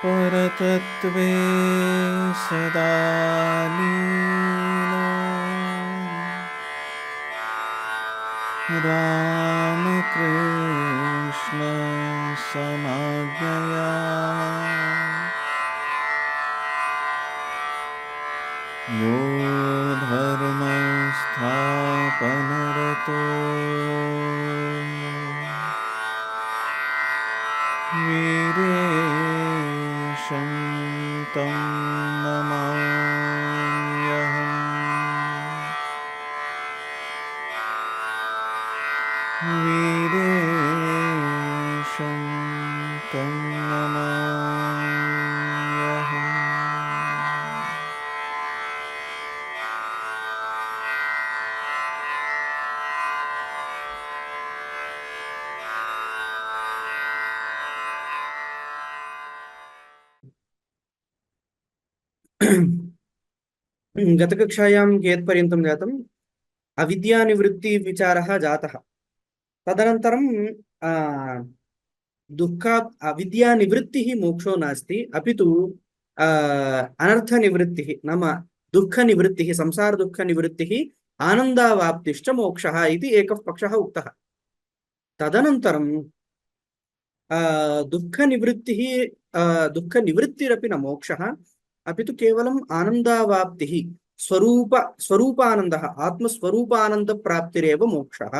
परतत्त्वे सदा लीनो रामकृष्ण समाज्ञया यो धर्मस्थापनरतो वीरेशं तं नमाम्यहम् वीरेशं तं नमाम्यहम्। गतकक्षायां कियत्पर्यन्तं जातम् अविद्यानिवृत्तिविचारः जातः। तदनन्तरं अविद्यानिवृत्तिः मोक्षो नास्ति, अपि तु अनर्थनिवृत्तिः नाम दुःखनिवृत्तिः, संसारदुःखनिवृत्तिः, आनन्दावाप्तिश्च मोक्षः इति एकः पक्षः उक्तः। तदनन्तरं दुःखनिवृत्तिः दुःखनिवृत्तिरपि न मोक्षः, अपि तु केवलम् आनन्दावाप्तिः, स्वरूपानन्दः, आत्मस्वरूपानन्दप्राप्तिरेव मोक्षः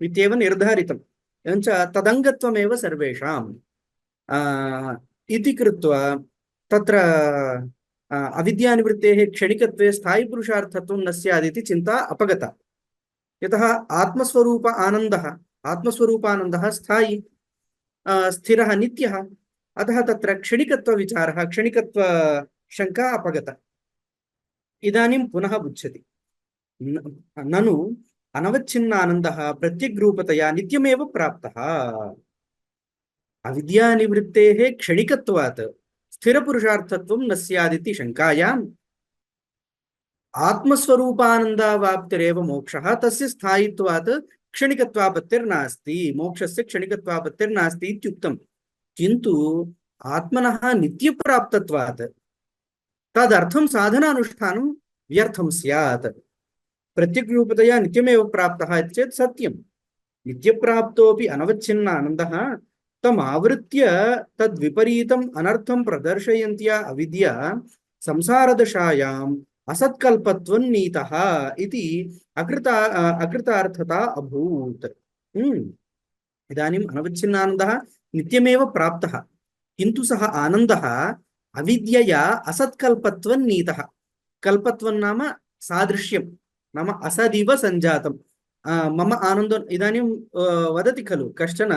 इत्येव निर्धारितम्। एवञ्च तदङ्गत्वमेव सर्वेषाम् इति कृत्वा तत्र अविद्यानिवृत्तेः क्षणिकत्वे स्थायिपुरुषार्थत्वं न स्यादिति चिन्ता अपगता। यतः आत्मस्वरूपानन्दः स्थायी स्थिरः नित्यः, अतः तत्र क्षणिकत्वविचारः, क्षणिकत्वशङ्का अपगता। इदानीं पुनः उच्यते ननु अनवच्छिन्नानन्दः प्रत्यग्रूपतया नित्यमेव प्राप्तः। अविद्यानिवृत्तेः क्षणिकत्वात् स्थिरपुरुषार्थत्वं न स्यादिति शङ्कायाम् आत्मस्वरूपानन्दावाप्तिरेव मोक्षः, तस्य स्थायित्वात् क्षणिकत्वापत्तिर्नास्ति, मोक्षस्य क्षणिकत्वापत्तिर्नास्ति इत्युक्तम्। किन्तु आत्मनः नित्यप्राप्तत्वात् तदर्थं साधनानुष्ठानं व्यर्थं स्यात्। प्रत्यग्रूपतया नित्यमेव प्राप्तः चेत् सत्यं, नित्यप्राप्तोऽपि अनवच्छिन्न आनन्दः तमावृत्य तद्विपरीतम् अनर्थं प्रदर्शयन्त्या अविद्या संसारदशायाम् असत्कल्पत्वं नीतः इति अकृतार्थता अभूत्। इदानीम् अनवच्छिन्नानन्दः नित्यमेव प्राप्तः, किन्तु सः आनन्दः अविद्यया असत्कल्पत्वं नीतः। कल्पत्वं नाम सादृश्यं, नाम असदिव सञ्जातं। मम आनन्दो इदानीं वदति खलु कश्चन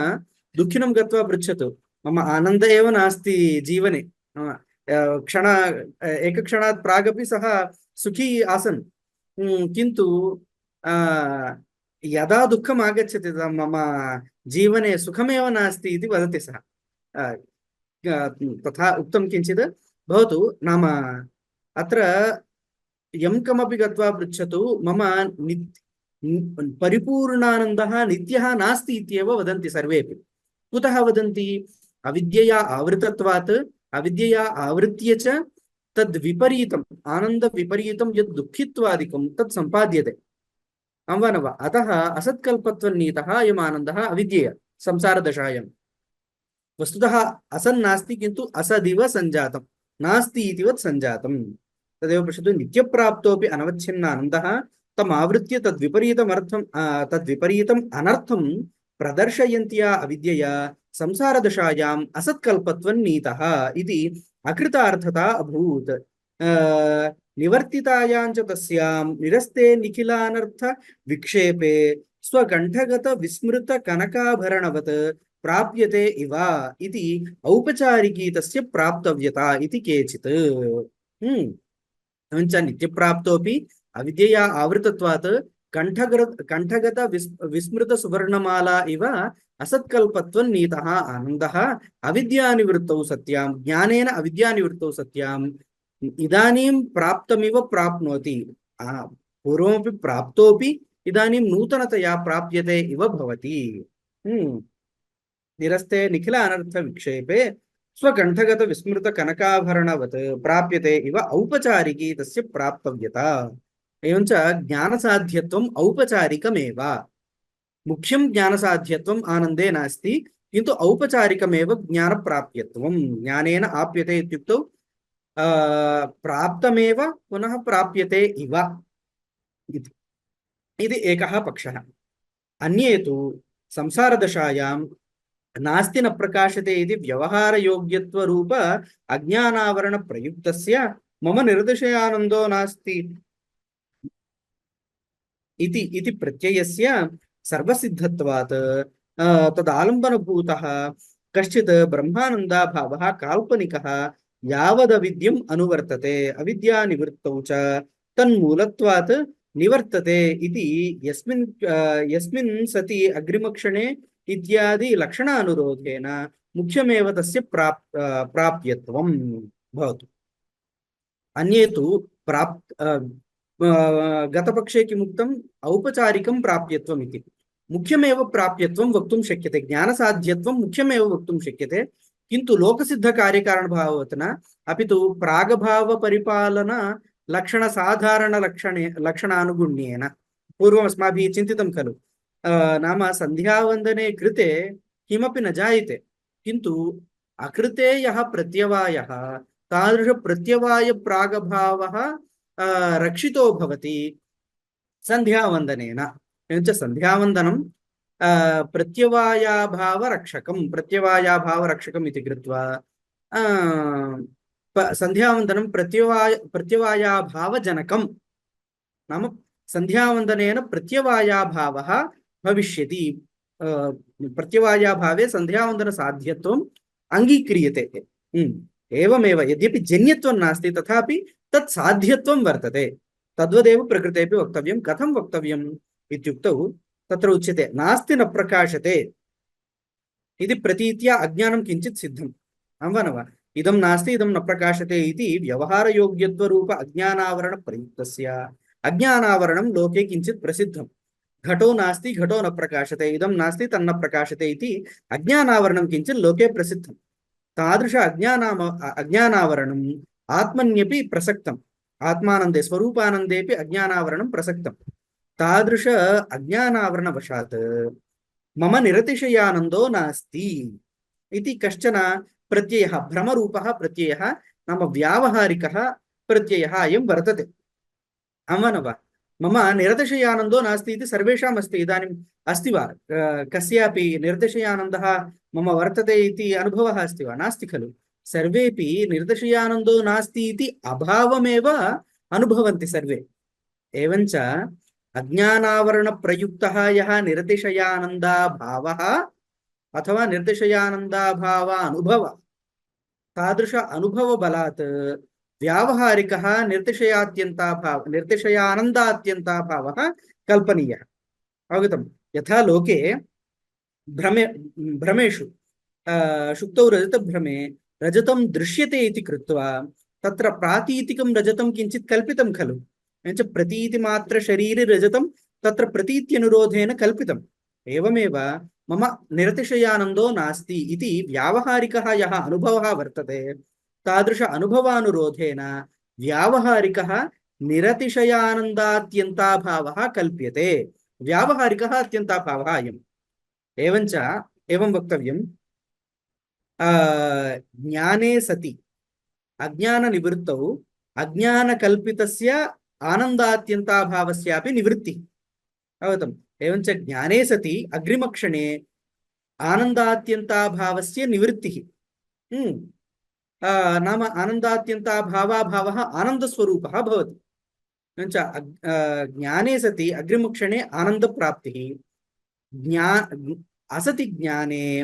दुःखिनं गत्वा पृच्छतु, मम आनन्द एव नास्ति जीवने, एकक्षणात् प्रागपि सः सुखी आसन्, किन्तु यदा दुःखम् आगच्छति तदा मम जीवने सुखमेव नास्ति इति वदति सः। तथा उक्तं किञ्चित् भवतु, नाम अत्र यं कमपि गत्वा पृच्छतु, मम परिपूर्णानन्दः नित्यः नास्ति इत्येव वदन्ति सर्वेपि। कुतः वदन्ति? अविद्यया आवृतत्वात्, अविद्यया आवृत्य च तद्विपरीतम् आनन्दविपरीतं यद् दुःखित्वादिकं तत् सम्पाद्यते, आं वा न वा? अतः असत्कल्पत्वं नीतः अयम् आनन्दः अविद्यया संसारदशायां। वस्तुतः असन्नास्ति, किन्तु असदिव सञ्जातं, नास्ति इतिवत् सञ्जातं। तदेव पश्यतु, नित्यप्राप्तोऽपि अनवच्छिन्नानन्दः तमावृत्य तद्विपरीतम् अनर्थं प्रदर्शयन्त्या अविद्यया संसारदशायाम् असत्कल्पत्वं नीतः इति अकृतार्थता अभूत्। निवर्तितायाञ्च तस्यां निरस्ते निखिलानर्थ विक्षेपे स्वकण्ठगत विस्मृत कनकाभरणवत् प्राप्यते इव इति औपचारिकी तस्य प्राप्तव्यता इति केचित्। एवञ्च नित्यप्राप्तोऽपि अविद्यया आवृतत्वात् कंठगत विस्मृत सुवर्णमाला इव असत्कल्पत्वं नीतः आनन्दः अविद्यानिवृत्तौ सत्यां, ज्ञानेन अविद्यानिवृत्तौ सत्यां इदानीं प्राप्तमिव प्राप्नोति, पूर्वमपि प्राप्तोऽपि इदानीं नूतनतया प्राप्यते इव भवति। निरस्ते निखिल अनर्थ विक्षेपे स्वकण्ठगत विस्मृत कनकाभरणवत् प्राप्यते इव औपचारिकी तस्य प्राप्तव्यता। एवञ्च ज्ञानसाध्यत्वम् औपचारिकमेव। मुख्यं ज्ञानसाध्यत्वम् आनन्दे नास्ति, किन्तु औपचारिकमेव ज्ञानप्राप्यत्वम्। ज्ञानेन आप्यते इत्युक्तौ प्राप्तमेव पुनः प्राप्यते इव इति एकः पक्षः। अन्ये तु संसारदशायां नास्ति न प्रकाशते इति व्यवहारयोग्यत्वरूप अज्ञानावरणप्रयुक्तस्य मम निर्दिशयानन्दो नास्ति इति प्रत्ययस्य सर्वसिद्धत्वात् तदालम्बनभूतः कश्चित् ब्रह्मानन्दाभावः काल्पनिकः यावदविद्यम् अनुवर्तते अविद्यानिवृत्तौ च तन्मूलत्वात् निवर्तते इति यस्मिन् सति अग्रिमक्षणे इत्यादि लक्षणानुरोधेन मुख्यमेव तस्य प्राप्यत्वं भवतु। अन्ये तु गतपक्षे किमुक्तम् औपचारिकं प्राप्यत्वम् इति। मुख्यमेव प्राप्यत्वं वक्तुं शक्यते, ज्ञानसाध्यत्वं मुख्यमेव वक्तुं शक्यते, किन्तु लोकसिद्धकार्यकारणभाववत् न, अपि तु प्रागभावपरिपालन लक्षणानुगुण्येन। पूर्वम् अस्माभिः चिन्तितं खलु, नाम सन्ध्यावन्दने कृते किमपि न जायते, किन्तु अकृते यः प्रत्यवायः तादृशप्रत्यवायप्रागभावः रक्षितो भवति सन्ध्यावन्दनेन। एवञ्च सन्ध्यावन्दनं प्रत्यवायाभावरक्षकम् इति कृत्वा सन्ध्यावन्दनं प्रत्यवायाभावजनकं, नाम सन्ध्यावन्दनेन प्रत्यवायाभावः भविष्यति। प्रत्यवायाभावे सन्ध्यावन्दनसाध्यत्वम् अङ्गीक्रियते। एवमेव यद्यपि जन्यत्वं नास्ति तथापि तत् साध्यत्वं वर्तते। तद्वदेव प्रकृतेपि वक्तव्यं। कथं वक्तव्यम् इत्युक्तौ तत्र उच्यते नास्ति न प्रकाशते इति प्रतीत्या अज्ञानं किञ्चित् सिद्धम्। वा न वा? इदं नास्ति इदं न प्रकाशते इति व्यवहारयोग्यत्वरूप अज्ञानावरणप्रयुक्तस्य अज्ञानावरणं लोके किञ्चित् प्रसिद्धम्। घटो नास्ति घटो न प्रकाशते, इदं नास्ति तन्न प्रकाशते इति अज्ञानावरणं किञ्चित् लोके प्रसिद्धम्। तादृश अज्ञानावरणम् आत्मन्यपि प्रसक्तम्। आत्मानन्दे स्वरूपानन्देपि अज्ञानावरणं प्रसक्तम्। तादृश अज्ञानावरणवशात् मम निरतिशयानन्दो नास्ति इति कश्चन प्रत्ययः, भ्रमरूपः प्रत्ययः, नाम व्यावहारिकः प्रत्ययः अयं वर्तते। वा न वा? मम निरतिशयानन्दो नास्ति इति सर्वेषाम् अस्ति। इदानीम् अस्ति वा कस्यापि निरतिशयानन्दः मम वर्तते इति अनुभवः अस्ति वा? नास्ति खलु। सर्वेपि निर्दिशयानन्दो नास्ति इति अभावमेव अनुभवन्ति सर्वे। एवञ्च अज्ञानावरणप्रयुक्तः यः निर्दिशयानन्दाभावः अथवा निर्दिशयानन्दाभावानुभवः, तादृश अनुभवबलात् व्यावहारिकः निर्दिशयानन्दात्यन्ताभावः कल्पनीयः। अवगतं? यथा लोके भ्रमेषु शुक्तौ रजतभ्रमे रजतं दृश्यते इति कृत्वा तत्र प्रातीतिकं रजतं किञ्चित् कल्पितं खलु। एवञ्च प्रतीतिमात्रशरीरे रजतं तत्र प्रतीत्यनुरोधेन कल्पितम्। एवमेव मम निरतिशयानन्दो नास्ति इति व्यावहारिकः यः अनुभवः वर्तते, तादृश अनुभवानुरोधेन व्यावहारिकः निरतिशयानन्दात्यन्ताभावः कल्प्यते। व्यावहारिकः अत्यन्ताभावः अयम्। एवञ्च एवं वक्तव्यं, ज्ञाने सति अज्ञाननिवृत्तौ अज्ञानकल्पितस्य आनन्दात्यन्ताभावस्यापि निवृत्तिः। अवगतम्? एवञ्च ज्ञाने सति अग्रिमक्षणे आनन्दात्यन्ताभावस्य निवृत्तिः। नाम आनन्दात्यन्ताभावाभावः आनन्दस्वरूपः भवति। एवञ्च ज्ञाने सति अग्रिमक्षणे आनन्दप्राप्तिः, असति ज्ञाने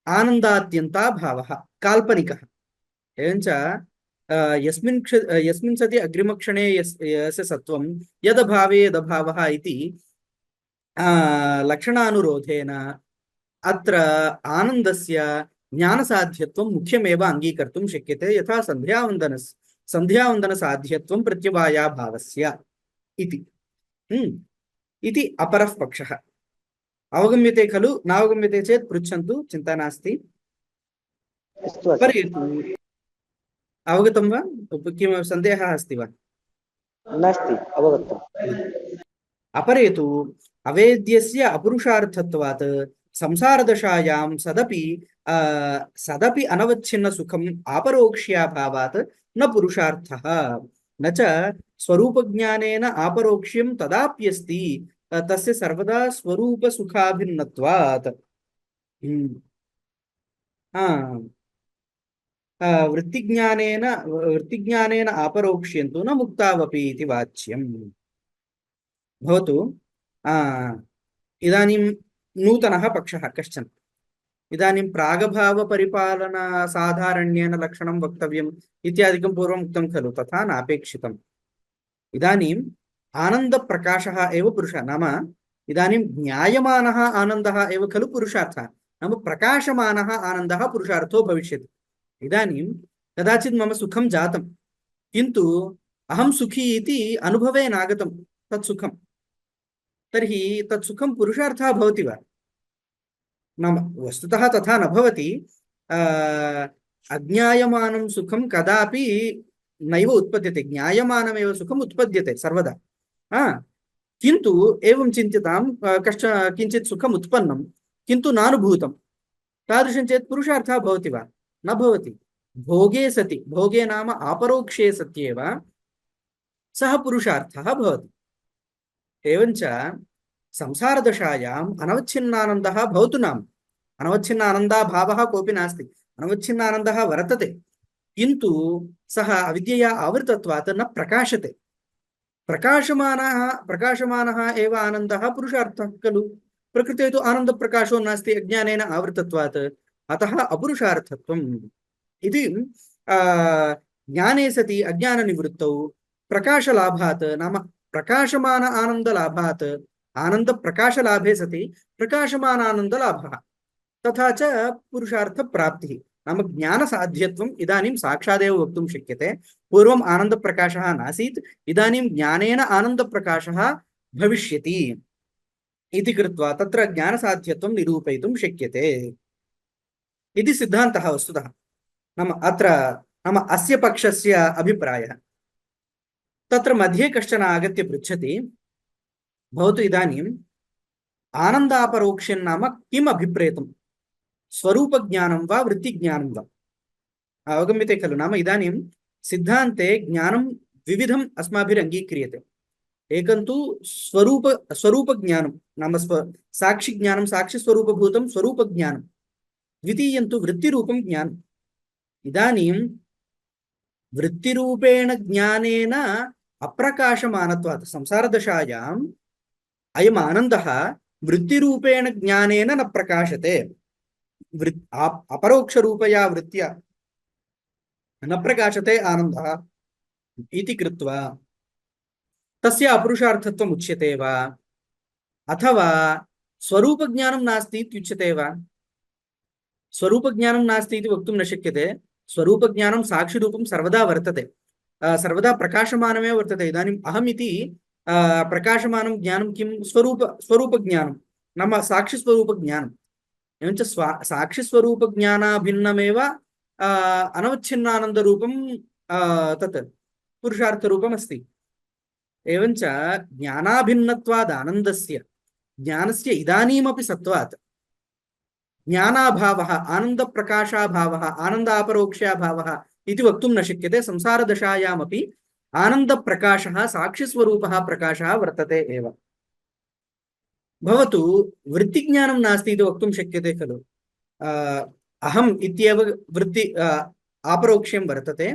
आनन्दात्यन्ताभावः काल्पनिकः। एवञ्च यस्मिन् सति अग्रिमक्षणे यस्य सत्वं यदभावे यदभावः इति लक्षणानुरोधेन अत्र आनन्दस्य ज्ञानसाध्यत्वं मुख्यमेव अङ्गीकर्तुं शक्यते। यथा सन्ध्यावन्दनसाध्यत्वं प्रत्यवायाभावस्य इति अपरः पक्षः। अवगम्यते खलु? नावगम्यते चेत् पृच्छन्तु, चिन्ता नास्ति। अस्तु अपरे आचार्य। तु अवगतं वा? किं सन्देहः अस्ति वा? नास्ति, अवगतम्। अपरे तु अवेद्यस्य अपरुषार्थत्वात् संसारदशायां सदपि अनवच्छिन्न सुखम् आपरोक्ष्याभावात् न पुरुषार्थः न च स्वरूपज्ञानेन आपरोक्ष्यं तदाप्यस्ति तस्य सर्वदा स्वरूपसुखाभिन्नत्वात्। वृत्तिज्ञानेन अपरोक्ष्यं तु न मुक्तावपि इति वाच्यम्। भवतु इदानीं नूतनः पक्षः कश्चन। इदानीं प्रागभावपरिपालनसाधारण्येन लक्षणं वक्तव्यम् इत्यादिकं पूर्वम् उक्तं खलु, तथा नापेक्षितम्। इदानीम् आनन्दप्रकाशः एव पुरुषः, नाम इदानीं ज्ञायमानः आनन्दः एव खलु पुरुषार्थः, नाम प्रकाशमानः आनन्दः पुरुषार्थो भविष्यति। इदानीं कदाचित् मम सुखं जातं, किन्तु अहं सुखी इति अनुभवे नागतं तत् सुखं, तर्हि तत् सुखं पुरुषार्थः भवति वा? नाम वस्तुतः तथा न भवति। अज्ञायमानं सुखं कदापि नैव उत्पद्यते, ज्ञायमानमेव सुखम् उत्पद्यते सर्वदा। किन्तु एवं चिन्त्यतां, किञ्चित् सुखम् उत्पन्नं किन्तु नानुभूतं, तादृशं चेत् पुरुषार्थः भवति वा? न भवति। भोगे सति, भोगे नाम अपरोक्षे सत्येव सः पुरुषार्थः भवति। एवञ्च संसारदशायाम् अनवच्छिन्नानन्दः भवतु नाम, अनवच्छिन्नानन्दाभावः कोऽपि नास्ति, अनवच्छिन्नानन्दः वर्तते, किन्तु सः अविद्यया आवृतत्वात् न प्रकाशते। प्रकाशमानः एव आनन्दः पुरुषार्थः खलु। प्रकृते तु आनन्दप्रकाशो नास्ति अज्ञानेन आवृतत्वात्, अतः अपुरुषार्थत्वम् इति। ज्ञाने सति अज्ञाननिवृत्तौ प्रकाशलाभात्, नाम प्रकाशमान आनन्दलाभात्, आनन्दप्रकाशलाभे सति प्रकाशमान आनन्दलाभः, तथा च पुरुषार्थप्राप्तिः, नाम ज्ञानसाध्यत्वम् इदानीं साक्षादेव वक्तुं शक्यते। पूर्वम् आनन्दप्रकाशः नासीत्, इदानीं ज्ञानेन आनन्दप्रकाशः भविष्यति इति कृत्वा तत्र ज्ञानसाध्यत्वं निरूपयितुं शक्यते इति सिद्धान्तः वस्तुतः। नाम अत्र नाम अस्य पक्षस्य अभिप्रायः। तत्र मध्ये कश्चन आगत्य पृच्छति, भवतु इदानीम् आनन्दापरोक्ष्यं नाम किम् अभिप्रेतं, स्वरूपज्ञानं वा वृत्तिज्ञानं वा? अवगम्यते खलु। नाम इदानीं सिद्धान्ते ज्ञानं द्विविधम् अस्माभिरङ्गीक्रियते। एकं तु स्वरूपज्ञानं, नाम साक्षिज्ञानं, साक्षिस्वरूपभूतं स्वरूपज्ञानं। द्वितीयं तु वृत्तिरूपं ज्ञानम्। इदानीं वृत्तिरूपेण ज्ञानेन अप्रकाशमानत्वात् संसारदशायाम् अयम् आनन्दः वृत्तिरूपेण ज्ञानेन न प्रकाशते। अपरोक्षरूपया वृत्त्या न प्रकाशते आनन्दः इति कृत्वा तस्य अपरुषार्थत्वम् उच्यते वा, अथवा स्वरूपज्ञानं नास्ति इत्युच्यते वा? स्वरूपज्ञानं नास्ति इति वक्तुं न शक्यते। स्वरूपज्ञानं साक्षिरूपं सर्वदा वर्तते, सर्वदा प्रकाशमानमेव वर्तते। इदानीम् अहमिति प्रकाशमानं ज्ञानं किं? स्वरूपज्ञानं, नाम साक्षिस्वरूपज्ञानं। एवञ्च साक्षिस्वरूपज्ञानाभिन्नमेव अनवच्छिन्नानन्दरूपं तत् पुरुषार्थरूपम् अस्ति। एवञ्च ज्ञानाभिन्नत्वाद् आनन्दस्य, ज्ञानस्य इदानीमपि सत्त्वात् ज्ञानाभावः, आनन्दप्रकाशाभावः, आनन्दापरोक्ष्याभावः इति वक्तुं न शक्यते। संसारदशायामपि आनन्दप्रकाशः, साक्षिस्वरूपः प्रकाशः वर्तते एव। भवतु वृत्तिज्ञानं नास्ति इति वक्तुं शक्यते खलु। अहम् इत्येव वृत्ति आपरोक्ष्यं वर्तते,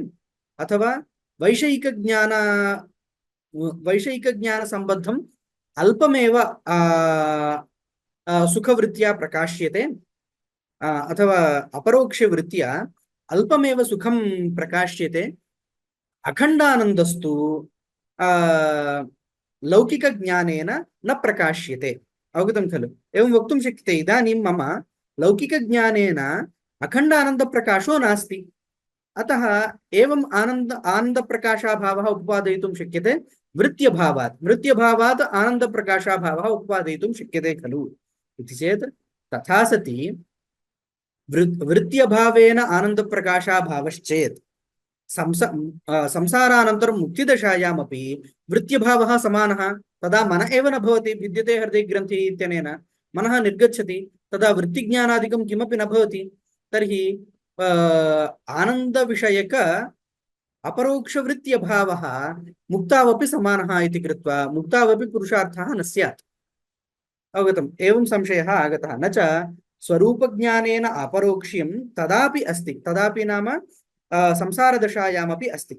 अथवा वैषयिकज्ञानसम्बद्धम् अल्पमेव सुखवृत्त्या प्रकाश्यते, अथवा अपरोक्षवृत्त्या अल्पमेव सुखं प्रकाश्यते। अखण्डानन्दस्तु लौकिकज्ञानेन न प्रकाश्यते। अवगतं खलु? एवं वक्तुं शक्यते, इदानीं मम लौकिकज्ञानेन अखण्डानन्दप्रकाशो नास्ति, अतः एवम् आनन्दप्रकाशाभावः उत्पादयितुं शक्यते वृत्त्यभावात् आनन्दप्रकाशाभावः उत्पादयितुं शक्यते खलु इति चेत्, तथा सति वृत्त्यभावेन आनन्दप्रकाशाभावश्चेत् संसारानन्तरं मुक्तिदशायामपि वृत्त्यभावः समानः। तदा मन एव न भवति। भिद्यते हृदयग्रन्थिः इत्यनेन मनः निर्गच्छति, तदा वृत्तिज्ञानादिकं किमपि न भवति। तर्हि आनन्दविषयक अपरोक्षवृत्त्यभावः मुक्तावपि समानः इति कृत्वा मुक्तावपि पुरुषार्थः न स्यात्। अवगतम्? एवं संशयः आगतः। न च स्वरूपज्ञानेन अपरोक्ष्यं तदापि अस्ति। तदापि नाम संसारदशायामपि अस्ति।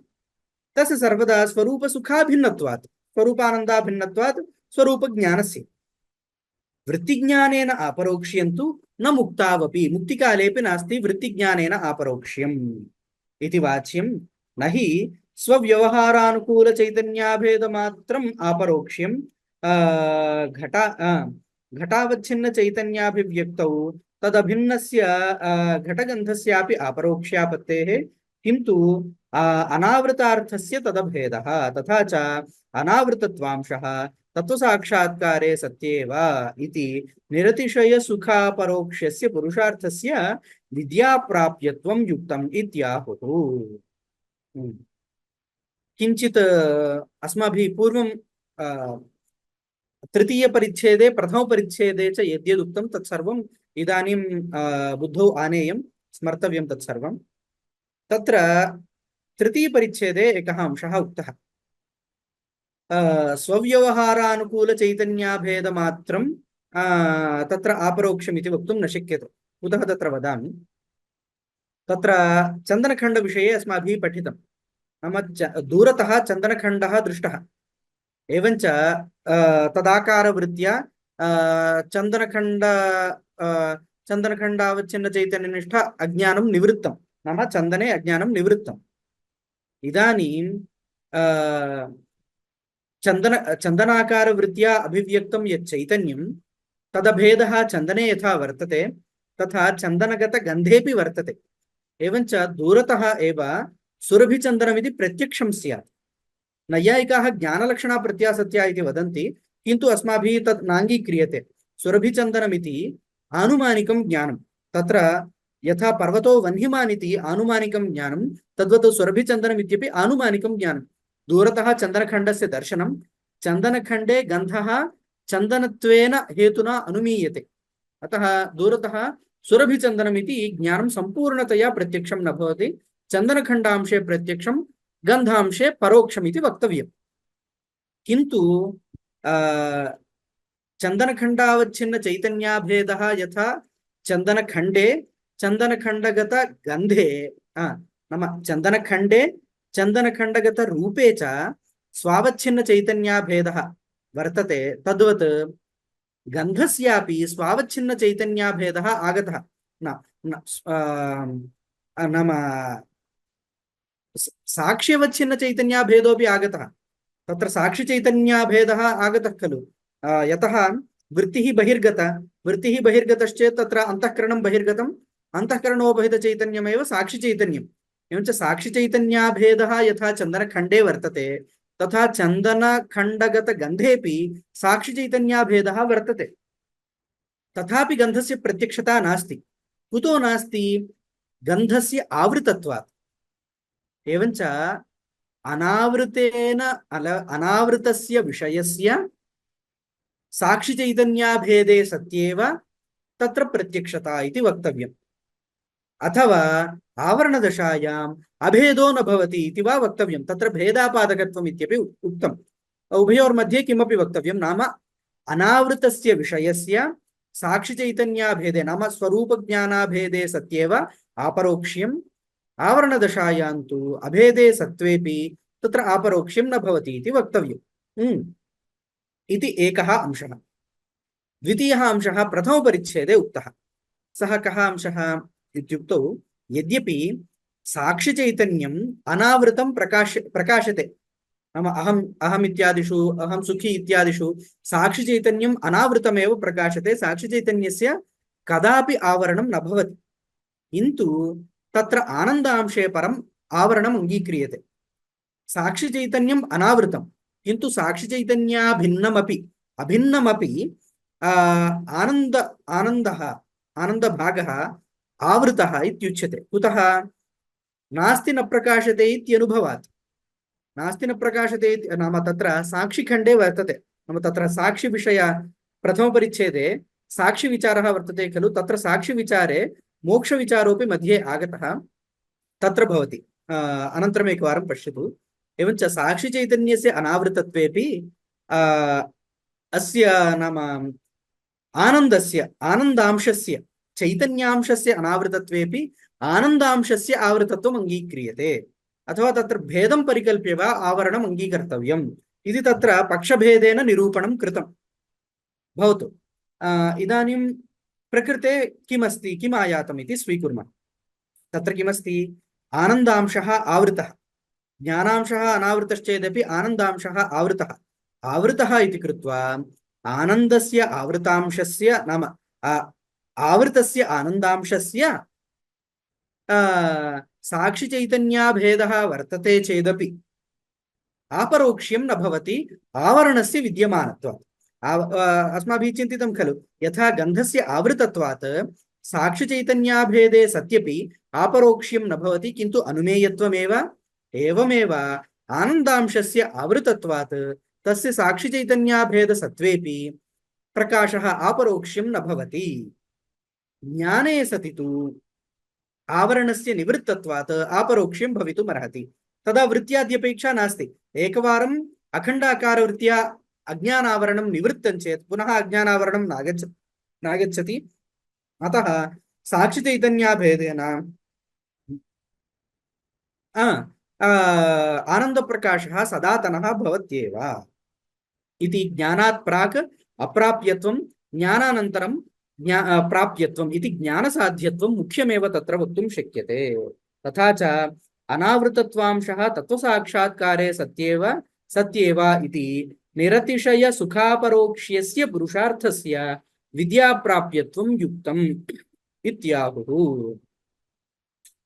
तस्य सर्वदा स्वरूपसुखाभिन्नत्वात् स्वरूपानन्दाभिन्नत्वात् स्वरूपज्ञानस्य। वृत्तिज्ञानेन अपरोक्ष्यं तु न मुक्तावपि, मुक्तिकालेपि नास्ति वृत्तिज्ञानेन अपरोक्ष्यम् इति वाच्यं। न हि स्वव्यवहारानुकूलचैतन्याभेदमात्रम् अपरोक्ष्यं घटावच्छिन्नचैतन्याभिव्यक्तौ तदभिन्नस्य घटगन्धस्यापि अपरोक्ष्यापत्तेः, किन्तु अनावृतार्थस्य तदभेदः। तथा च अनावृतत्वांशः तत्वसाक्षात्कारे सत्येव इति निरतिशयसुखापरोक्ष्यस्य पुरुषार्थस्य विद्याप्राप्यत्वं युक्तम् इत्याहुः। किञ्चित् अस्माभिः पूर्वं तृतीयपरिच्छेदे प्रथमपरिच्छेदे च यद्यदुक्तं तत्सर्वम् इदानीं बुद्धौ आनेयं, स्मर्तव्यं तत्सर्वं। तत्र तृतीयपरिच्छेदे एकः अंशः उक्तः। स्वव्यवहारानुकूलचैतन्याभेदमात्रं तत्र अपरोक्षमिति वक्तुं न शक्यते। कुतः तत्र वदामि। तत्र चन्दनखण्डविषये अस्माभिः पठितं। नाम दूरतः चन्दनखण्डः दृष्टः, एवञ्च तदाकारवृत्त्या चन्दनखण्डावच्छिन्नचैतन्यनिष्ठ अज्ञानं निवृत्तं, नाम चन्दने अज्ञानं निवृत्तम्। इदानीं चन्दनाकारवृत्त्या अभिव्यक्तं यत् चैतन्यं तदभेदः चन्दने यथा वर्तते तथा चन्दनगतगन्धेपि वर्तते। एवञ्च दूरतः एव सुरभिचन्दनमिति प्रत्यक्षं स्यात्। नैयायिकाः ज्ञानलक्षणा प्रत्यासत्या इति वदन्ति, किन्तु अस्माभिः तत् नाङ्गीक्रियते। सुरभिचन्दनमिति आनुमानिकं ज्ञानं। तत्र यथा पर्वतो वह्निमान् इति आनुमानिकं ज्ञानं, तद्वत् सुरभिचन्दनमित्यपि आनुमानिकं ज्ञानं। दूरतः चन्दनखण्डस्य दर्शनं, चन्दनखण्डे गन्धः चन्दनत्वेन हेतुना अनुमीयते। अतः दूरतः सुरभिचन्दनमिति ज्ञानं सम्पूर्णतया प्रत्यक्षं न भवति। चन्दनखण्डांशे प्रत्यक्षं, गन्धांशे परोक्षमिति वक्तव्यं। किन्तु चन्दनखण्डावच्छिन्नचैतन्याभेदः यथा चन्दनखण्डे चन्दनखण्डगतगन्धे नाम चन्दनखण्डे चन्दनखण्डगतरूपे च स्वावच्छिन्नचैतन्याभेदः वर्तते, तद्वत् गन्धस्यापि स्वावच्छिन्नचैतन्याभेदः आगतः। नाम साक्ष्यवच्छिन्नचैतन्याभेदोऽपि आगतः। तत्र साक्षिचैतन्याभेदः आगतः खलु। यतः वृत्तिः बहिर्गतश्चेत् तत्र अन्तःकरणं बहिर्गतम्, अन्तःकरणोपहितचैतन्यमेव साक्षिचैतन्यम्। एवञ्च साक्षिचैतन्याभेदः यथा चन्दनखण्डे वर्तते तथा चन्दनखण्डगतगन्धेपि साक्षिचैतन्याभेदः वर्तते। तथापि गन्धस्य प्रत्यक्षता नास्ति। कुतो नास्ति? गन्धस्य आवृतत्वात्। एवञ्च अनावृतस्य विषयस्य साक्षिचैतन्याभेदे सत्येव तत्र प्रत्यक्षता इति वक्तव्यम्। अथवा आवरणदशायाम् अभेदो न भवति इति वा वक्तव्यं। तत्र भेदापादकत्वम् इत्यपि उक्तम्। उभयोर्मध्ये किमपि वक्तव्यं, नाम अनावृतस्य विषयस्य साक्षिचैतन्याभेदे नाम स्वरूपज्ञानाभेदे सत्येव अपरोक्ष्यम्, आवरणदशायां तु अभेदे सत्त्वेपि तत्र अपरोक्ष्यं न भवति इति वक्तव्यम्। इति एकः अंशः। द्वितीयः अंशः प्रथमपरिच्छेदे उक्तः। सः कः अंशः इत्युक्तौ, यद्यपि साक्षिचैतन्यम् अनावृतं प्रकाशते, नाम अहम् इत्यादिषु, अहं सुखी इत्यादिषु साक्षिचैतन्यम् अनावृतमेव प्रकाशते, साक्षिचैतन्यस्य कदापि आवरणं न भवति। किन्तु तत्र आनन्दांशे परम् आवरणम् अङ्गीक्रियते। साक्षिचैतन्यम् अनावृतं, किन्तु साक्षिचैतन्याभिन्नमपि अभिन्नमपि आनन्दभागः आवृतः इत्युच्यते। कुतः? नास्ति न प्रकाशते इत्यनुभवात्। नास्ति न प्रकाशते नाम तत्र साक्षिखण्डे वर्तते, नाम तत्र साक्षिविषय प्रथमपरिच्छेदे साक्षिविचारः वर्तते खलु, तत्र साक्षिविचारे मोक्षविचारोऽपि मध्ये आगतः तत्र भवति। अनन्तरम् एकवारं पश्यतु। एवञ्च साक्षिचैतन्यस्य अनावृतत्वेपि अस्य नाम आनन्दस्य आनन्दांशस्य चैतन्यांशस्य अनावृतत्वेपि आनन्दांशस्य आवृतत्वम् अङ्गीक्रियते। अथवा तत्र भेदं परिकल्प्य वा आवरणम् अङ्गीकर्तव्यम् इति तत्र पक्षभेदेन निरूपणं कृतं भवतु। इदानीं प्रकृते किमस्ति, किम् आयातम् इति स्वीकुर्मः। तत्र किमस्ति? आनन्दांशः आवृतः, ज्ञानांशः अनावृतश्चेदपि आनन्दांशः आवृतः। आवृतः इति कृत्वा आनन्दस्य आवृतांशस्य नाम आवृतस्य आनन्दांशस्य साक्षिचैतन्याभेदः वर्तते चेदपि अपरोक्ष्यं न भवति आवरणस्य विद्यमानत्वात्। अस्माभिः चिन्तितं खलु, यथा गन्धस्य आवृतत्वात् साक्षिचैतन्याभेदे सत्यपि अपरोक्ष्यं न भवति, किन्तु अनुमेयत्वमेव। एवमेव आनन्दांशस्य आवृतत्वात् तस्य साक्षिचैतन्याभेदसत्त्वेपि प्रकाशः अपरोक्ष्यं न भवति। ज्ञाने सति तु आवरणस्य निवृत्तत्वात् अपरोक्ष्यं भवितुमर्हति। तदा वृत्त्याद्यपेक्षा नास्ति। एकवारम् अखण्डाकारवृत्त्या अज्ञानावरणं निवृत्तं चेत् पुनः अज्ञानावरणं नागच्छति। अतः साक्षिचैतन्याभेदेन आनन्दप्रकाशः सदातनः भवत्येव इति। ज्ञानात् प्राक् अप्राप्यत्वं, ज्ञानानन्तरं प्राप्यत्वम् इति ज्ञानसाध्यत्वं मुख्यमेव तत्र वक्तुं शक्यते। तथा च अनावृतत्वांशः तत्त्वसाक्षात्कारे सत्येव इति निरतिशय सुखापरोक्ष्यस्य पुरुषार्थस्य विद्याप्राप्यत्वं युक्तम् इत्याहुः।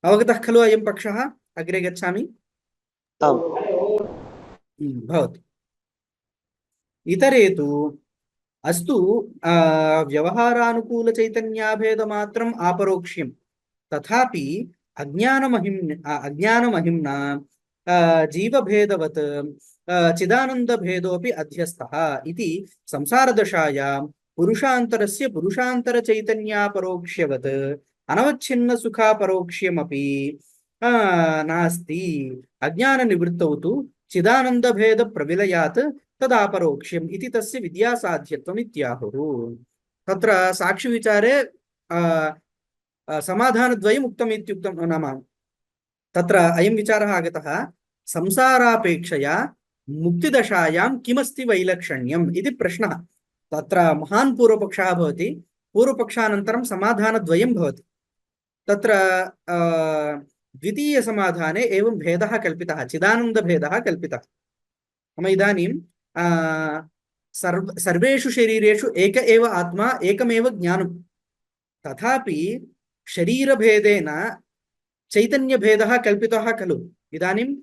अवगतः खलु अयं पक्षः? अग्रे गच्छामि। भवतु। इतरे तु अस्तु व्यवहारानुकूलचैतन्याभेदमात्रम् अपरोक्ष्यं, तथापि अज्ञानमहिम्ना जीवभेदवत् चिदानन्दभेदोऽपि अध्यस्तः इति संसारदशायां पुरुषान्तरस्य पुरुषान्तरचैतन्यापरोक्ष्यवत् अनवच्छिन्नसुखापरोक्ष्यमपि नास्ति। अज्ञाननिवृत्तौ तु चिदानन्दभेदप्रविलयात् तदापरोक्ष्यम् इति तस्य विद्यासाध्यत्वम् इत्याहुः। तत्र साक्षिविचारे समाधानद्वयम् उक्तम् इत्युक्तं, नाम तत्र अयं विचारः आगतः, संसारापेक्षया मुक्तिदशायां किमस्ति वैलक्षण्यम् इति प्रश्नः। तत्र महान् पूर्वपक्षः भवति, पूर्वपक्षानन्तरं समाधानद्वयं भवति। तत्र द्वितीयसमाधाने एवं भेदः कल्पितः, चिदानन्दभेदः कल्पितः। नाम इदानीं सर्वेषु शरीरेषु एक एव आत्मा, एकमेव ज्ञानं, तथापि शरीरभेदेन चैतन्यभेदः कल्पितः खलु। इदानीं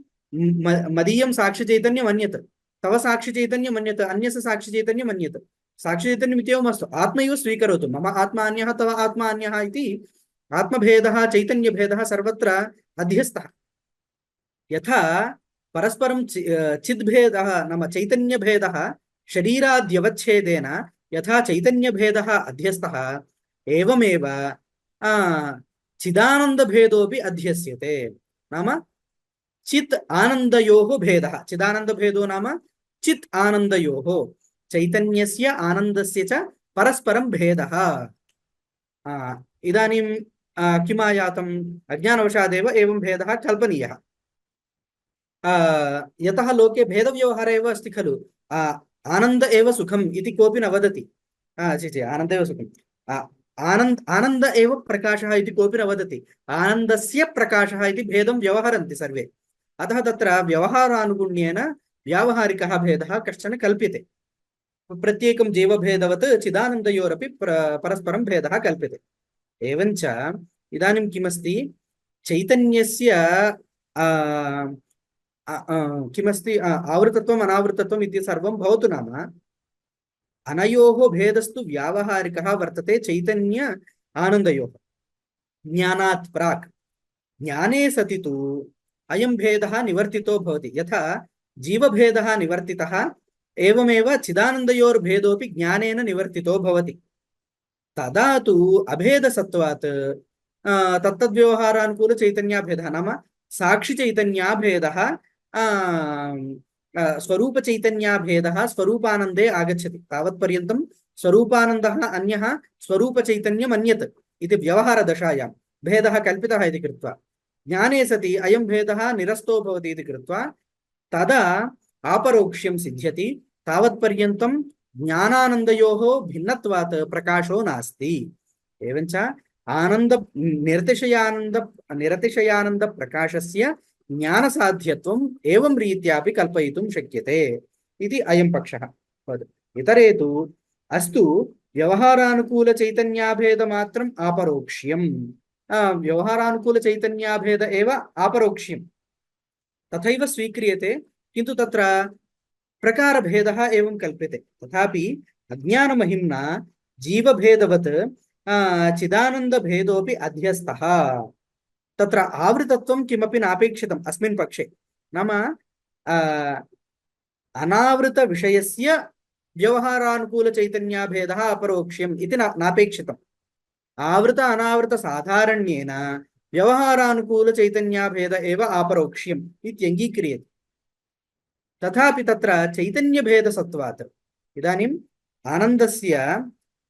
मदीयं साक्षिचैतन्यम् अन्यत्, तव साक्षिचैतन्यम् अन्यत्, अन्यस्य साक्षिचैतन्यम् अन्यत्। साक्षिचैतन्यम् इत्येवम् अस्तु, आत्मैव स्वीकरोतु, मम आत्मा अन्यः, तव आत्मा अन्यः इति आत्मभेदः चैतन्यभेदः सर्वत्र अध्यस्तः। यथा परस्परं चिद्भेदः नाम चैतन्यभेदः शरीराद्यवच्छेदेन यथा चैतन्यभेदः अध्यस्तः, एवमेव चिदानन्दभेदोऽपि अध्यस्यते। नाम चित् आनन्दयोः भेदः, चिदानन्दभेदो नाम चित् आनन्दयोः, चैतन्यस्य आनन्दस्य च परस्परं भेदः। इदानीं किमायातम्? अज्ञानवशादेव एवं भेदः कल्पनीयः। यतः लोके भेदव्यवहारः एव अस्ति खलु। आनन्द एव सुखम् इति कोऽपि न वदति। आनन्द एव सुखम्, आनन्द एव प्रकाशः इति कोऽपि न वदति। आनन्दस्य प्रकाशः इति भेदं व्यवहरन्ति सर्वे। अतः तत्र व्यवहारानुगुण्येन व्यावहारिकः भेदः कश्चन कल्प्यते। प्रत्येकं जीवभेदवत् चिदानन्दयोरपि परस्परं भेदः कल्प्यते। एवञ्च इदानीं किमस्ति? चैतन्यस्य किमस्ति? आवृतत्वम् अनावृतत्वम् इति सर्वं भवतु। नाम अनयोः भेदस्तु व्यावहारिकः वर्तते चैतन्य आनन्दयोः। ज्ञानात् प्राक् ज्ञाने सति तु अयं भेदः निवर्तितो भवति यथा जीवभेदः निवर्तितः एवमेव चिदानन्दयोर्भेदोऽपि ज्ञानेन निवर्तितो भवति तदा तु अभेदसत्त्वात् तत्तद्व्यवहारानुकूलचैतन्याभेदः नाम साक्षिचैतन्याभेदः स्वरूपचैतन्याभेदः स्वरूपानन्दे आगच्छति तावत्पर्यन्तं स्वरूपानन्दः अन्यः स्वरूपचैतन्यम् अन्यत् इति व्यवहारदशायां भेदः कल्पितः इति कृत्वा ज्ञाने सति अयं भेदः निरस्तो भवति इति कृत्वा तदा आपरोक्ष्यं सिद्ध्यति तावत्पर्यन्तं ज्ञानानन्दयोः भिन्नत्वात् प्रकाशो नास्ति एवञ्च आनन्द निरतिशयानन्द प्रकाशस्य ज्ञानसाध्यत्वम् एवं रीत्यापि कल्पयितुं शक्यते इति अयं पक्षः इतरे तु अस्तु व्यवहारानुकूलचैतन्याभेदमात्रम् आपरोक्ष्यं व्यवहारानुकूलचैतन्याभेद एव आपरोक्ष्यं तथैव स्वीक्रियते किन्तु तत्र प्रकारभेदः एवं कल्प्यते तथापि अज्ञानमहिम्ना जीवभेदवत् चिदानन्दभेदोऽपि अध्यस्तः तत्र आवृतत्वं किमपि नापेक्षितम् अस्मिन् पक्षे नाम अनावृतविषयस्य व्यवहारानुकूलचैतन्याभेदः अपरोक्ष्यम् इति नापेक्षितम् आवृत अनावृत साधारण्येन व्यवहारानुकूलचैतन्याभेद एव आपरोक्ष्यम् इत्यङ्गीक्रियते तथापि तत्र चैतन्यभेदसत्त्वात् इदानीम् आनन्दस्य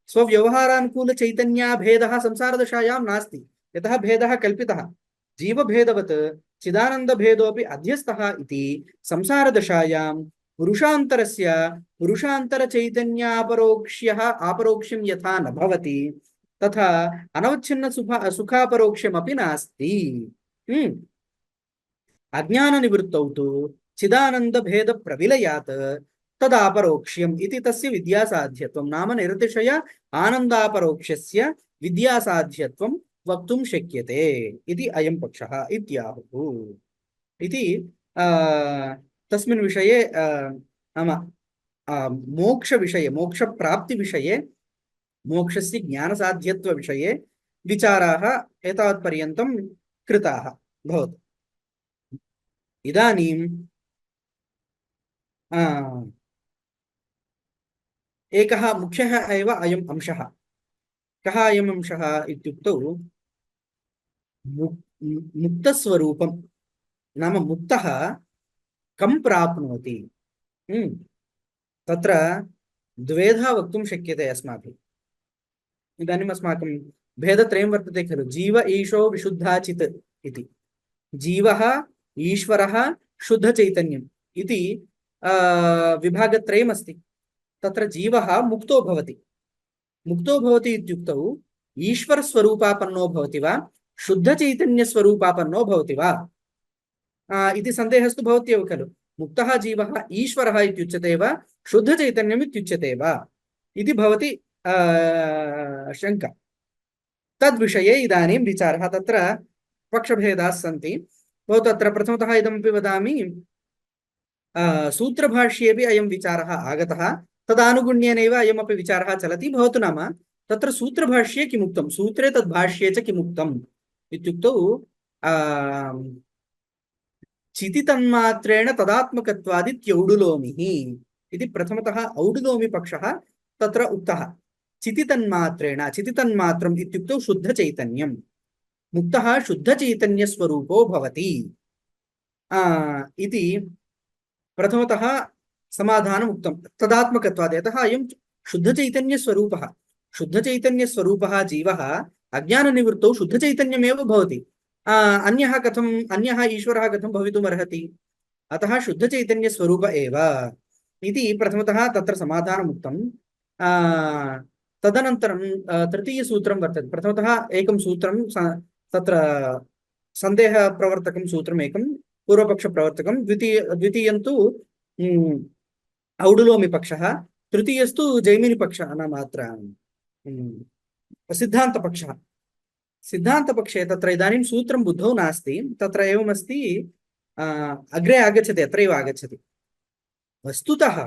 स्वव्यवहारानुकूलचैतन्याभेदः संसारदशायां नास्ति यतः भेदः कल्पितः जीवभेदवत् चिदानन्दभेदोऽपि अध्यस्तः इति संसारदशायां पुरुषान्तरस्य पुरुषान्तरचैतन्यापरोक्ष्यः आपरोक्ष्यं यथा न भवति तथा अनवच्छिन्न सुखापरोक्ष्यमपि नास्ति अज्ञाननिवृत्तौ तु चिदानन्दभेद प्रविलयात् तदापरोक्ष्यम् इति तस्य विद्यासाध्यत्वं नाम निरतिशय आनन्दापरोक्ष्यस्य विद्यासाध्यत्वं वक्तुं शक्यते इति अयं पक्षः इत्याहुः इति तस्मिन् विषये नाम मोक्षविषये मोक्षप्राप्तिविषये मोक्षस्य ज्ञानसाध्यत्वविषये विचाराः एतावत्पर्यन्तं कृताः भवतु इदानीं एकः मुख्यः एव अयम् अंशः कः अयम् अंशः इत्युक्तौ मुक्तस्वरूपं नाम मुक्तः कं प्राप्नोति तत्र द्वेधा वक्तुं शक्यते अस्माभिः इदानीम् अस्माकं भेदत्रयं वर्तते खलु जीव ईशो विशुद्धाचित् इति जीवः ईश्वरः शुद्धचैतन्यम् इति विभागत्रयमस्ति तत्र जीवः मुक्तो भवति इत्युक्तौ ईश्वरस्वरूपापन्नो भवति वा शुद्धचैतन्यस्वरूपापन्नो भवति वा इति सन्देहस्तु भवत्येव खलु मुक्तः जीवः ईश्वरः इत्युच्यते वा शुद्धचैतन्यम् इत्युच्यते वा इति भवति शङ्का तद्विषये इदानीं विचारः तत्र पक्षभेदाः सन्ति भवतु अत्र प्रथमतः इदमपि वदामि सूत्रभाष्येपि अयं विचारः आगतः तदानुगुण्येनैव अयमपि विचारः चलति भवतु नाम तत्र सूत्रभाष्ये किमुक्तं सूत्रे तद्भाष्ये च किमुक्तम् इत्युक्तौ चितितन्मात्रेण तदात्मकत्वादित्यौडुलोमिः इति प्रथमतः औडुलोमि पक्षः तत्र उक्तः चितितन्मात्रेण चितितन्मात्रम् इत्युक्तौ शुद्धचैतन्यं मुक्तः शुद्धचैतन्यस्वरूपो भवति इति प्रथमतः समाधानम् उक्तं तदात्मकत्वात् यतः अयं शुद्धचैतन्यस्वरूपः जीवः अज्ञाननिवृत्तौ शुद्धचैतन्यमेव भवति अन्यः ईश्वरः कथं भवितुमर्हति अतः शुद्धचैतन्यस्वरूप एव इति प्रथमतः तत्र समाधानम् उक्तं तदनन्तरं तृतीयसूत्रं वर्तते प्रथमतः एकं सूत्रं तत्र सन्देहप्रवर्तकं सूत्रम् एकं पूर्वपक्षप्रवर्तकं द्वितीयं तु औडुलोमि पक्षः तृतीयस्तु जैमिनि पक्षः नाम अत्र सिद्धान्तपक्षः सिद्धान्तपक्षे तत्र इदानीं सूत्रं बुद्धौ नास्ति तत्र एवमस्ति अग्रे आगच्छति अत्रैव आगच्छति वस्तुतः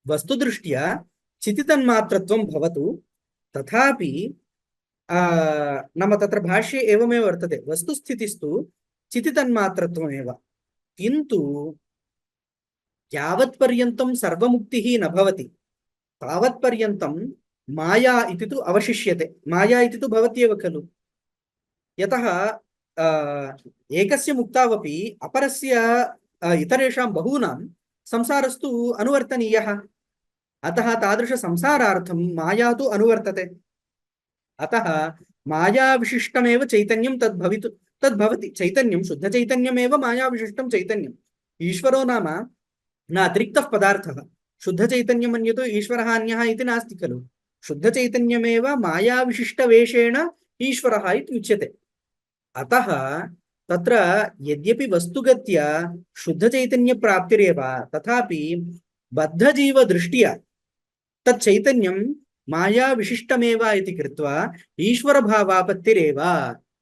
वस्तुदृष्ट्या चितितन्मात्रत्वं भवतु तथापि नाम तत्र भाष्ये एवमेव वर्तते वस्तुस्थितिस्तु चितितन्मात्रत्वमेव किन्तु यावत्पर्यन्तं सर्वमुक्तिः न भवति तावत्पर्यन्तं माया इति तु अवशिष्यते माया इति तु भवत्येव खलु यतः एकस्य मुक्तावपि अपरस्य इतरेषां बहूनां संसारस्तु अनुवर्तनीयः अतः तादृश संसारार्थं माया तु अनुवर्तते अतः मायाविशिष्टमेव चैतन्यं तद्भवति चैतन्यं शुद्धचैतन्यमेव मायाविशिष्टं चैतन्यम् ईश्वरो नाम न अतिरिक्तः पदार्थः शुद्धचैतन्यम् अन्यतो ईश्वरः अन्यः इति नास्ति खलु शुद्धचैतन्यमेव मायाविशिष्टवेषेण ईश्वरः इति उच्यते अतः तत्र यद्यपि वस्तुगत्या शुद्धचैतन्यप्राप्तिरेव तथापि बद्धजीवदृष्ट्या तच्चैतन्यं मायाविशिष्टमेव इति कृत्वा ईश्वरभावापत्तिरेव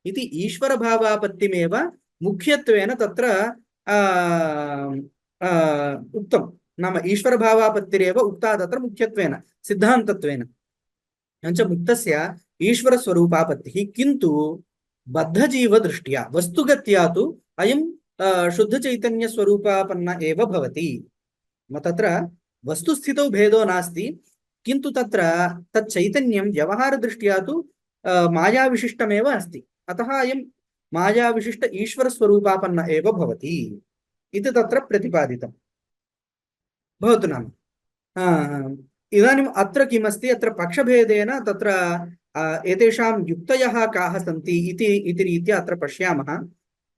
इति ईश्वरभावापत्तिमेव मुख्यत्वेन तत्र उक्तं नाम ईश्वरभावापत्तिरेव उक्ता तत्र मुख्यत्वेन सिद्धान्तत्वेन एवञ्च मुक्तस्य ईश्वरस्वरूपापत्तिः किन्तु बद्धजीवदृष्ट्या वस्तुगत्या तु अयं शुद्धचैतन्यस्वरूपापन्न एव भवति तत्र वस्तुस्थितौ भेदो नास्ति किन्तु तत्र तच्चैतन्यं व्यवहारदृष्ट्या तु मायाविशिष्टमेव अस्ति अतः अयं मायाविशिष्ट ईश्वरस्वरूपापन्न एव भवति इति तत्र प्रतिपादितं भवतु नाम इदानीम् अत्र किमस्ति अत्र पक्षभेदेन तत्र एतेषां युक्तयः काः सन्ति इति रीत्या अत्र पश्यामः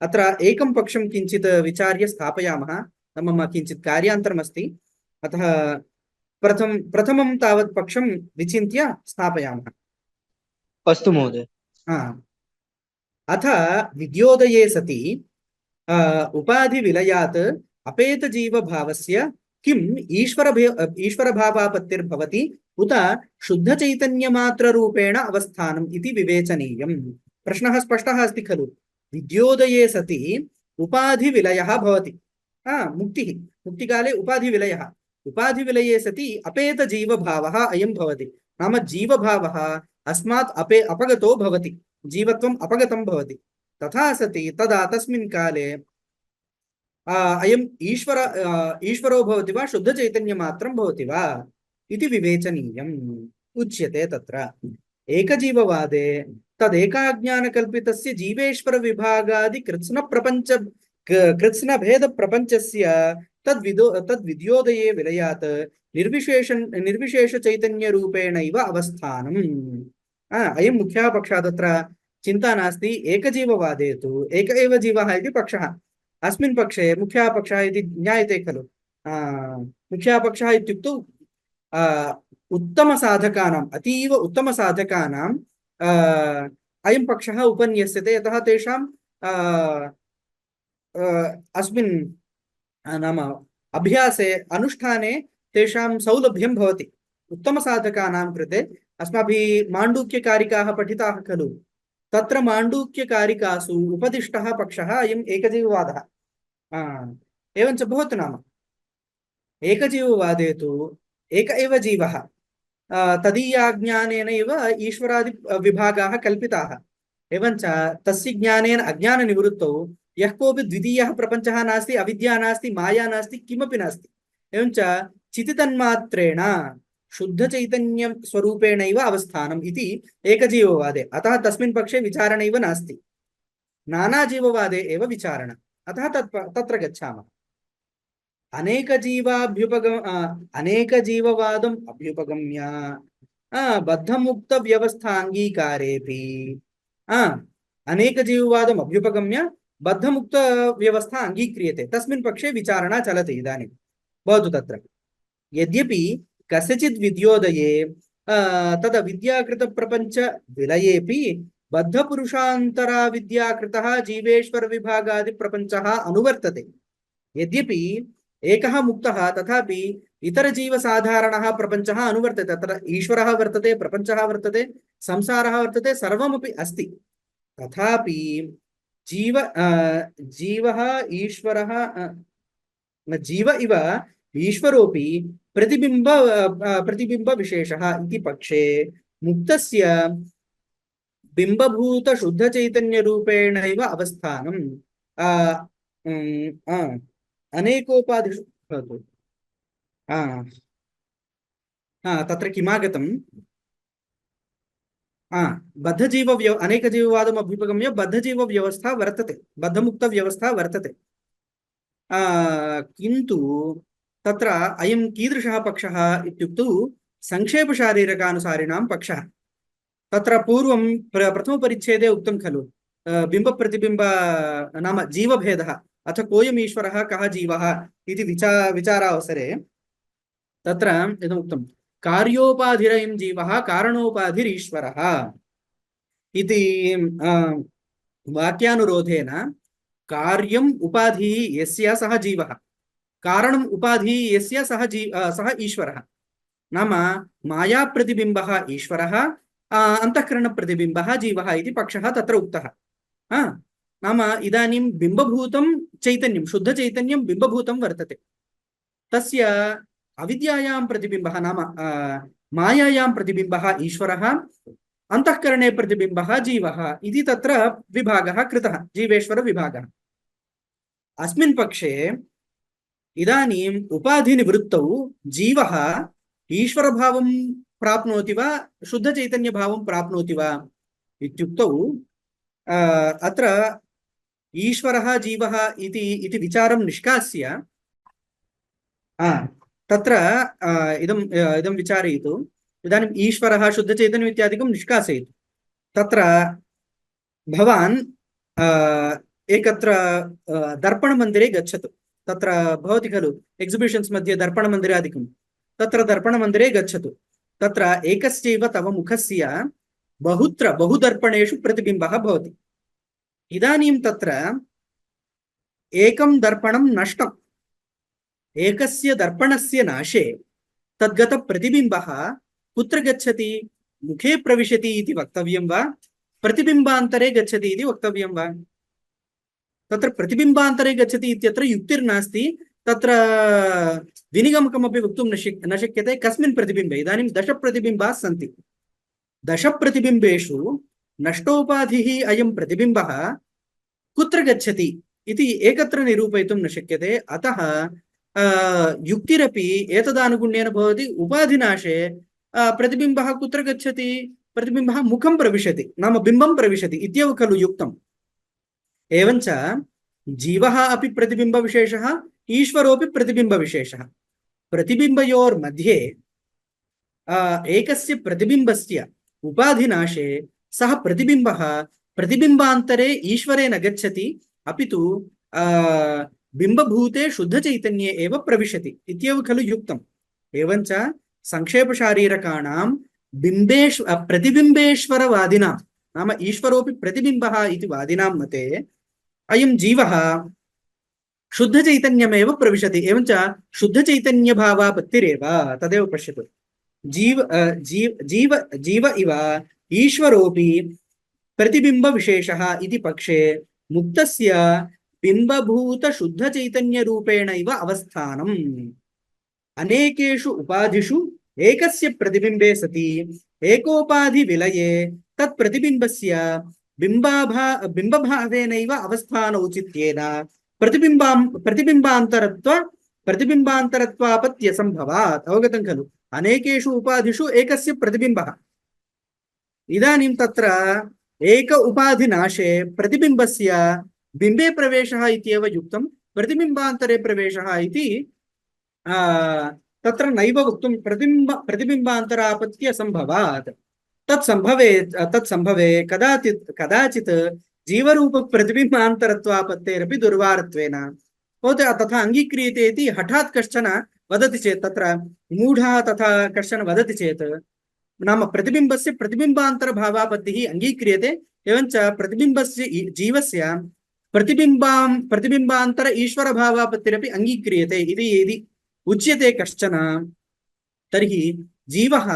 अत्र एकं पक्षं किञ्चित् विचार्य स्थापयामः मम किञ्चित् कार्यान्तरमस्ति अतः प्रथमं तावत् पक्षं विचिन्त्य स्थापयामः अस्तु महोदय अथ विद्योदये सति उपाधिविलयात् अपेतजीवभावस्य किम् ईश्वरभावापत्तिर्भवति उत शुद्धचैतन्यमात्ररूपेण अवस्थानम् इति विवेचनीयम् प्रश्नः स्पष्टः अस्ति खलु विद्योदये सति उपाधिविलयः भवति मुक्तिकाले उपाधिविलयः उपाधिविलये सति अपेतजीवभावः अयं भवति नाम जीवभावः अस्मात् अपगतो भवति जीवत्वम् अपगतं भवति तथा सति तदा तस्मिन् काले अयम् ईश्वरो भवति वा शुद्धचैतन्यमात्रं भवति वा इति विवेचनीयम् उच्यते तत्र एकजीववादे तदेकाज्ञानकल्पितस्य जीवेश्वरविभागादि कृत्स्नभेदप्रपञ्चस्य तद्विद्योदये विलयात् निर्विशेषचैतन्यरूपेणैव अवस्थानम् अयं मुख्यः पक्षः तत्र चिन्ता नास्ति एकजीववादे तु एक एव जीवः इति पक्षः अस्मिन् पक्षे मुख्यः पक्षः इति ज्ञायते खलु मुख्यः पक्षः इत्युक्तौ उत्तमसाधकानाम् अतीव उत्तमसाधकानां अयं पक्षः उपन्यस्यते यतः तेषां अस्मिन् नाम अभ्यासे अनुष्ठाने तेषां सौलभ्यं भवति उत्तमसाधकानां कृते अस्माभिः माण्डूक्यकारिकाः पठिताः खलु तत्र माण्डूक्यकारिकासु उपदिष्टः पक्षः अयम् एकजीववादः एवञ्च भवतु नाम एकजीववादे तु एक एव जीवः तदीयाज्ञानेन एव ईश्वरादि विभागाः कल्पिताः एवञ्च तस्य ज्ञानेन अज्ञाननिवृत्तौ यः कोऽपि द्वितीयः प्रपञ्चः नास्ति अविद्या नास्ति माया नास्ति किमपि नास्ति एवञ्च चितितन्मात्रेण शुद्धचैतन्यं स्वरूपेणैव अवस्थानम् इति एकजीववादे अतः तस्मिन् पक्षे विचारणैव नास्ति नानाजीववादे एव विचारणा अतः तत्र गच्छामः अनेकजीववादम् अभ्युपगम्य बद्धमुक्तव्यवस्थाङ्गीकारेऽपि अनेकजीववादम् अभ्युपगम्य बद्धमुक्तव्यवस्था अङ्गीक्रियते तस्मिन् पक्षे विचारणा चलति इदानीं भवतु तत्र यद्यपि कस्यचित् विद्योदये तदविद्याकृतप्रपञ्चविलयेऽपि बद्धपुरुषान्तराविद्याकृतः जीवेश्वरविभागादिप्रपञ्चः अनुवर्तते यद्यपि एकः मुक्तः तथापि इतरजीवसाधारणः प्रपञ्चः अनुवर्तते तत्र ईश्वरः वर्तते प्रपञ्चः वर्तते संसारः वर्तते सर्वमपि अस्ति तथापि जीव इव ईश्वरोऽपि प्रतिबिम्ब विशेषः इति पक्षे मुक्तस्य बिंबभूत शुद्ध चैतन्य रूपेणैव अवस्थानम् अनेकोपाधिषु भवतु। तत्र किमागतम् बद्धजीव अनेकजीववादम् अभ्युपगम्य बद्धजीवव्यवस्था वर्तते, बद्धमुक्तव्यवस्था वर्तते। किन्तु तत्र अयं कीदृशः पक्षः इत्युक्तौ संक्षेपशारीरकानुसारिणां पक्षः। तत्र पूर्वं प्रथमपरिच्छेदे उक्तं खलु बिम्बप्रतिबिम्ब नाम जीवभेदः अथ कोऽयम् ईश्वरः कः जीवः इति विचारावसरे तत्र इदमुक्तं कार्योपाधिरयं जीवः कारणोपाधिरीश्वरः इति वाक्यानुरोधेन कार्यम् उपाधिः यस्य सः जीवः, कारणम् उपाधिः यस्य सः ईश्वरः। नाम माया प्रतिबिम्बः ईश्वरः, अंतःकरण प्रतिबिम्बः जीवः इति पक्षः तत्र उक्तः। नाम इदानीं बिम्बभूतं चैतन्यं, शुद्ध चैतन्यं बिम्बभूतं वर्तते। तस्य अविद्यायां प्रतिबिम्बः नाम मायायां प्रतिबिम्बः ईश्वरः, अंतःकरणे प्रतिबिम्बः जीवः इति तत्र विभागः कृतः, जीवेश्वर विभागः। अस्मिन् पक्षे इदानीम् उपाधिनिवृत्तौ जीवः ईश्वरभावं प्राप्नोति वा शुद्ध चैतन्य भावं प्राप्नोति वा इत्युक्तौ अत्र ईश्वरः जीवः इति विचारं निष्कास्य तत्र इदं विचारयतु। इदानीम् ईश्वरः शुद्ध चैतन्यम् इत्यादिकं निष्कासयतु। तत्र भवान् एकत्र दर्पणमन्दिरे गच्छतु। तत्र भवति खलु एक्सिबिशन्स् मध्ये दर्पणमन्दिरादिकं, तत्र दर्पणमन्दिरे गच्छतु। तत्र एकस्यैव तव मुखस्य बहुदर्पणेषु प्रतिबिम्बः भवति। इदानीं तत्र एकं दर्पणं नष्टम्, एकस्य दर्पणस्य नाशे तद्गत प्रतिबिम्बः कुत्र गच्छति? मुखे प्रविशति इति वक्तव्यं वा प्रतिबिम्बान्तरे गच्छति इति वक्तव्यं वा? तत्र प्रतिबिम्बान्तरे गच्छति इत्यत्र युक्तिर्नास्ति। तत्र विनिगमकमपि वक्तुं न शक्यते। कस्मिन् प्रतिबिम्बे? इदानीं 10 प्रतिबिम्बाः सन्ति। 10 प्रतिबिम्बेषु नष्टोपाधिः अयं प्रतिबिम्बः कुत्र गच्छति इति एकत्र निरूपयितुं न शक्यते। अतः युक्तिरपि एतदानुगुण्येन भवति। उपाधिनाशे प्रतिबिम्बः कुत्र गच्छति? प्रतिबिम्बः मुखं प्रविशति, नाम बिम्बं प्रविशति इत्येव खलु युक्तम्। एवञ्च जीवः अपि प्रतिबिम्बविशेषः, ईश्वरोऽपि प्रतिबिम्बविशेषः। प्रतिबिम्बयोर्मध्ये एकस्य प्रतिबिम्बस्य उपाधिनाशे सः प्रतिबिम्बः प्रतिबिम्बान्तरे ईश्वरे न गच्छति, अपितु बिम्बभूते शुद्धचैतन्ये एव प्रविशति इत्येव खलु युक्तम्। एवञ्च संक्षेपशारीरकाणां प्रतिबिम्बेश्वरवादिनां नाम ईश्वरोऽपि प्रतिबिम्बः इति वादिनां मते अयं जीवः शुद्धचैतन्यमेव प्रविशति। एवञ्च शुद्धचैतन्यभावापत्तिरेव तदेव पश्यतु। जीव इव ईश्वरोऽपि प्रतिबिम्बविशेषः इति पक्षे मुक्तस्य बिम्बभूत शुद्धचैतन्यरूपेणैव अवस्थानम्। अनेकेषु उपाधिषु एकस्य प्रतिबिम्बे सति एकोपाधि विलये तत् प्रतिबिम्बस्य बिम्बभावेनैव अवस्थान औचित्येन प्रतिबिम्बान्तरत्वापत्य संभवात्। अवगतं खलु? अनेकेषु उपाधिषु एकस्य प्रतिबिम्बः। इदानीं तत्र एक उपाधिनाशे प्रतिबिम्बस्य बिम्बे प्रवेशः इत्येव युक्तं, प्रतिबिम्बान्तरे प्रवेशः इति तत्र नैव वक्तुं प्रतिबिम्बान्तरापत्य संभवात्। तत्संभवे कदाचित् जीवरूप प्रतिबिम्बान्तरत्वापत्तेरपि दुर्वारत्वेन भवति। तथा अङ्गीक्रियते इति हठात् कश्चन वदति चेत्, तत्र मूढः तथा कश्चन वदति चेत्, नाम प्रतिबिम्बस्य प्रतिबिम्बान्तरभावापत्तिः अङ्गीक्रियते, एवञ्च प्रतिबिम्बस्य जीवस्य प्रतिबिम्बान्तर ईश्वरभावापत्तिरपि अङ्गीक्रियते इति यदि उच्यते कश्चन, तर्हि जीवः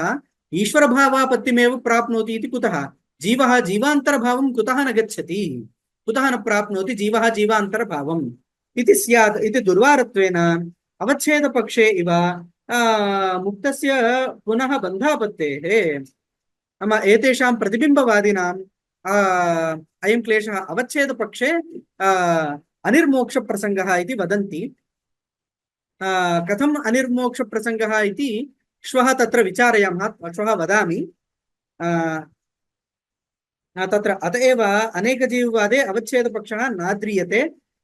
ईश्वरभावापत्तिमेव प्राप्नोति इति कुतः? जीवः जीवान्तरभावं कुतः न गच्छति, कुतः न प्राप्नोति जीवः जीवान्तरभावम् इति स्यात् इति दुर्वारत्वेन अवच्छेदपक्षे इव मुक्तस्य पुनः बन्धापत्तेः नाम एतेषां प्रतिबिम्बवादिनां अयं क्लेशः अवच्छेदपक्षे अनिर्मोक्षप्रसङ्गः इति वदन्ति। कथम् अनिर्मोक्षप्रसङ्गः इति श्वः तत्र विचारयामः, श्वः वदामि। तत्र अत एव अनेकजीववादे अवच्छेदपक्षः नाद्रियते।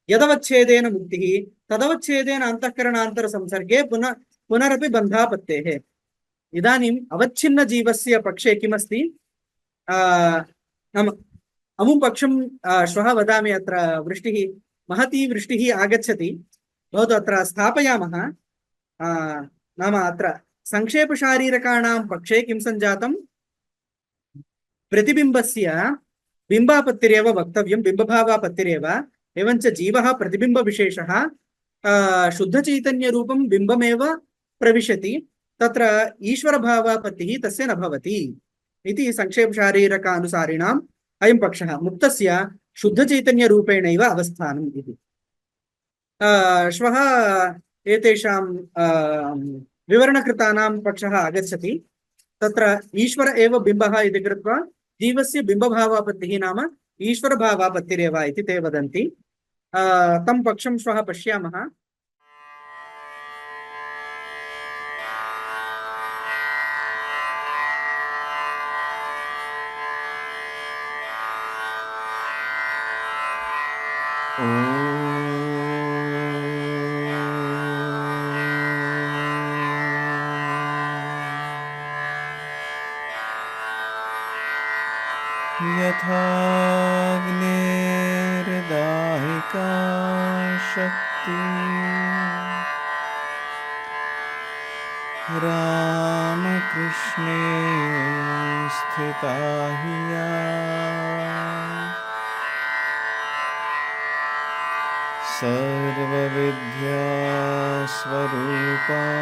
यदवच्छेदेन मुक्तिः तदवच्छेदेन अन्तःकरणान्तरसंसर्गे पुनरपि बन्धापत्तेः। इदानीम् अवच्छिन्नजीवस्य पक्षे किमस्ति? नाम अमुं पक्षं श्वः वदामि। अत्र वृष्टिः, महती वृष्टिः आगच्छति। भवतु अत्र स्थापयामः। नाम अत्र संक्षेपशारीरकाणां पक्षे किं सञ्जातं? प्रतिबिम्बस्य बिम्बापत्तिरेव वक्तव्यं, बिम्बभावापत्तिरेव। एवञ्च जीवः प्रतिबिम्बविशेषः शुद्धचैतन्यरूपं बिम्बमेव प्रविशति, तत्र ईश्वरभावापत्तिः तस्य न भवति इति संक्षेपशारीरकानुसारिणाम् अयं पक्षः। मुक्तस्य शुद्धचैतन्यरूपेणैव अवस्थानम् इति। श्वः एतेषां विवरणकृतानां पक्षः आगच्छति। तत्र ईश्वर एव बिम्बः इति कृत्वा जीवस्य बिम्बभावापत्तिः नाम ईश्वरभावापत्तिरेव इति ते वदन्ति। तं पक्षं श्वः पश्यामः। यथाग्नेर्दाहिका शक्ति रामकृष्णे स्थिता हि या सर्वविद्यास्वरूपां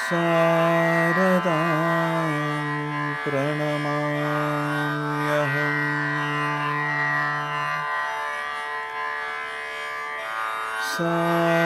शारदां प्रणमाम्यहम्। सा